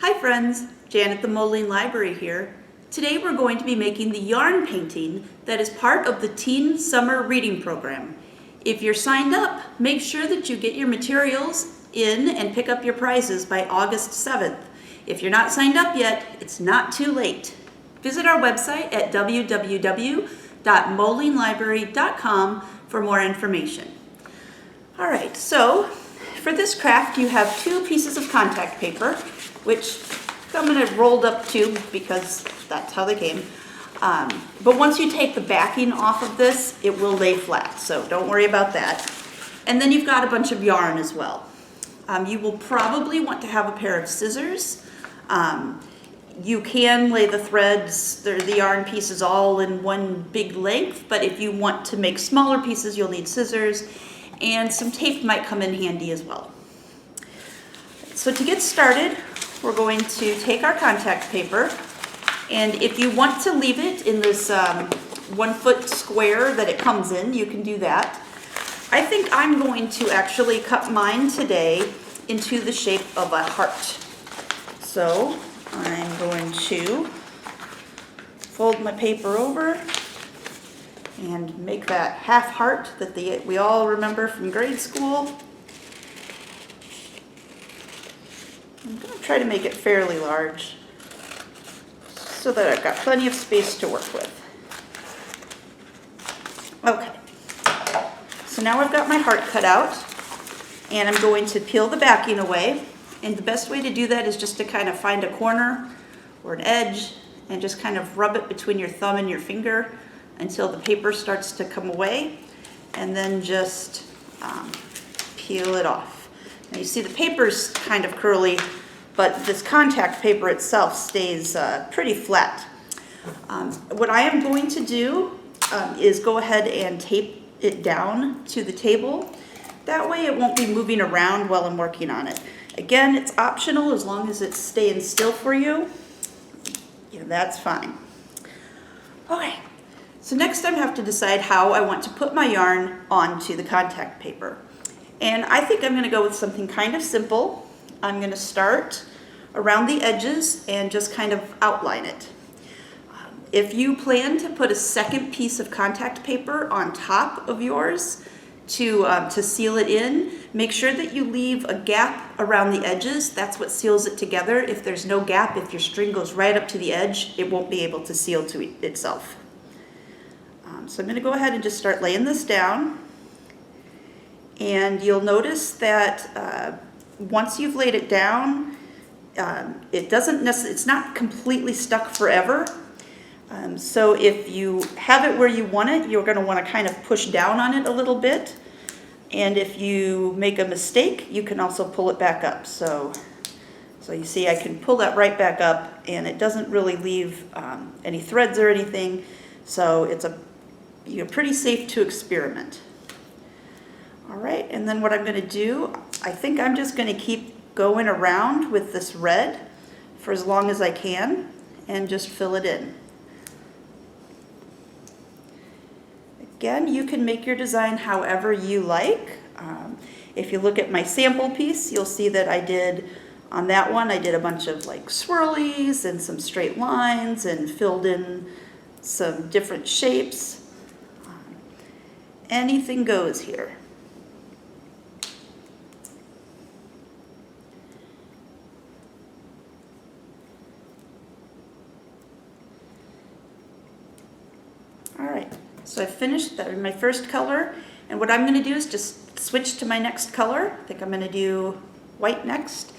Hi friends, Janet the Moline Library here. Today we're going to be making the yarn painting that is part of the Teen Summer Reading Program. If you're signed up, make sure that you get your materials in and pick up your prizes by August 7th. If you're not signed up yet, it's not too late. Visit our website at www.molinelibrary.com for more information. Alright, so for this craft you have two pieces of contact paper, which I'm going to rolled up too because that's how they came. But once you take the backing off of this, it will lay flat, so don't worry about that. And then you've got a bunch of yarn as well. You will probably want to have a pair of scissors. You can lay the threads, the yarn pieces all in one big length, but if you want to make smaller pieces, you'll need scissors, and some tape might come in handy as well. So to get started, we're going to take our contact paper, and if you want to leave it in this 1 foot square that it comes in, you can do that. I think I'm going to actually cut mine today into the shape of a heart. So I'm going to fold my paper over and make that half heart that we all remember from grade school. I'm going to try to make it fairly large so that I've got plenty of space to work with. Okay, so now I've got my heart cut out, and I'm going to peel the backing away. And the best way to do that is just to kind of find a corner or an edge and just kind of rub it between your thumb and your finger until the paper starts to come away, and then just peel it off. Now you see the paper's kind of curly, but this contact paper itself stays pretty flat. What I am going to do is go ahead and tape it down to the table. That way it won't be moving around while I'm working on it. Again, it's optional as long as it's staying still for you. Yeah, that's fine. Okay, so next I have to decide how I want to put my yarn onto the contact paper. And I think I'm going to go with something kind of simple. I'm going to start around the edges and just kind of outline it. If you plan to put a second piece of contact paper on top of yours to seal it in, make sure that you leave a gap around the edges. That's what seals it together. If there's no gap, if your string goes right up to the edge, it won't be able to seal to itself. So I'm going to go ahead and just start laying this down. And you'll notice that once you've laid it down, it's not completely stuck forever. So if you have it where you want it, you're going to want to kind of push down on it a little bit. And if you make a mistake, you can also pull it back up. So you see I can pull that right back up, and it doesn't really leave any threads or anything. So you're pretty safe to experiment. All right, and then what I'm going to do, I think I'm just going to keep going around with this red for as long as I can and just fill it in. Again, you can make your design however you like. If you look at my sample piece, you'll see that on that one, I did a bunch of like swirlies and some straight lines and filled in some different shapes. Anything goes here. Alright, so I finished my first color, and what I'm going to do is just switch to my next color. I think I'm going to do white next,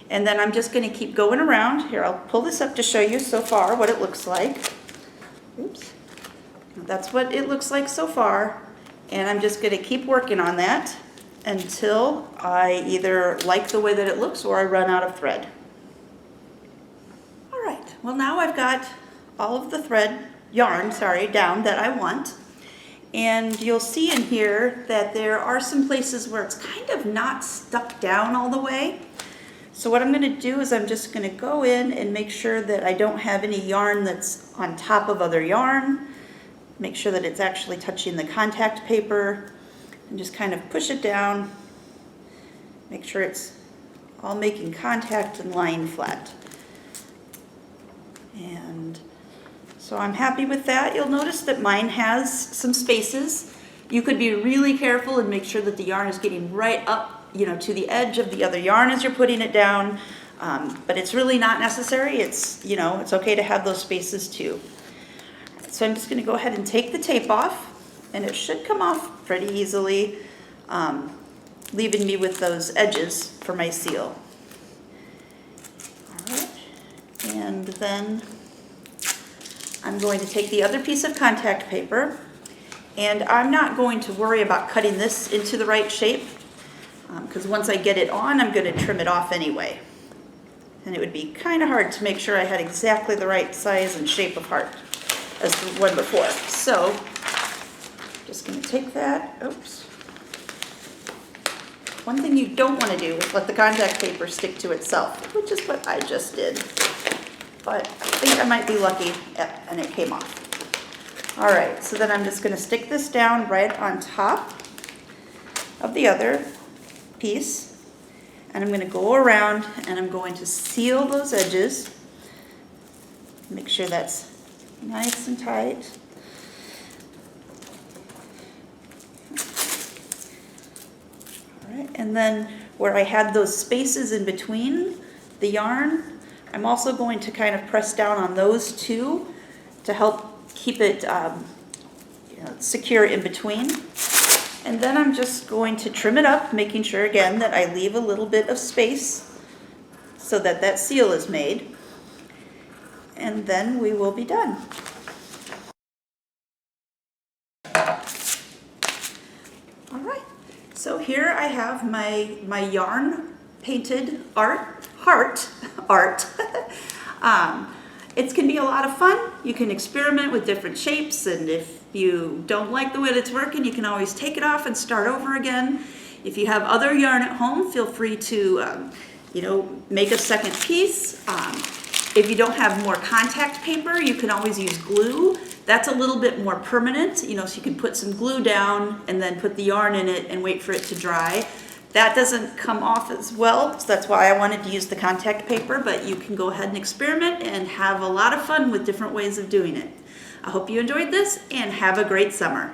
and then I'm just going to keep going around. Here, I'll pull this up to show you so far what it looks like. Oops. That's what it looks like so far, and I'm just going to keep working on that until I either like the way that it looks or I run out of thread. Alright, well now I've got all of the yarn down that I want, and you'll see in here that there are some places where it's kind of not stuck down all the way. So what I'm going to do is I'm just going to go in and make sure that I don't have any yarn that's on top of other yarn. Make sure that it's actually touching the contact paper, and just kind of push it down. Make sure it's all making contact and lying flat. And so I'm happy with that. You'll notice that mine has some spaces. You could be really careful and make sure that the yarn is getting right up, to the edge of the other yarn as you're putting it down. But it's really not necessary. It's okay to have those spaces too. So I'm just going to go ahead and take the tape off, and it should come off pretty easily, leaving me with those edges for my seal. All right, and then I'm going to take the other piece of contact paper, and I'm not going to worry about cutting this into the right shape, because once I get it on, I'm going to trim it off anyway. And it would be kind of hard to make sure I had exactly the right size and shape of heart as the one before. So, just going to take that, oops. One thing you don't want to do is let the contact paper stick to itself, which is what I just did. But I think I might be lucky, and it came off. All right, so then I'm just going to stick this down right on top of the other piece. And I'm going to go around and I'm going to seal those edges. Make sure that's nice and tight. All right, and then where I had those spaces in between the yarn, I'm also going to kind of press down on those too to help keep it secure in between. And then I'm just going to trim it up, making sure again that I leave a little bit of space so that that seal is made. And then we will be done. All right, so here I have my yarn painted heart. It can be a lot of fun. You can experiment with different shapes, and if you don't like the way it's working, you can always take it off and start over again. If you have other yarn at home, feel free to make a second piece. If you don't have more contact paper, you can always use glue. That's a little bit more permanent, so you can put some glue down and then put the yarn in it and wait for it to dry. That doesn't come off as well, so that's why I wanted to use the contact paper, but you can go ahead and experiment and have a lot of fun with different ways of doing it. I hope you enjoyed this and have a great summer.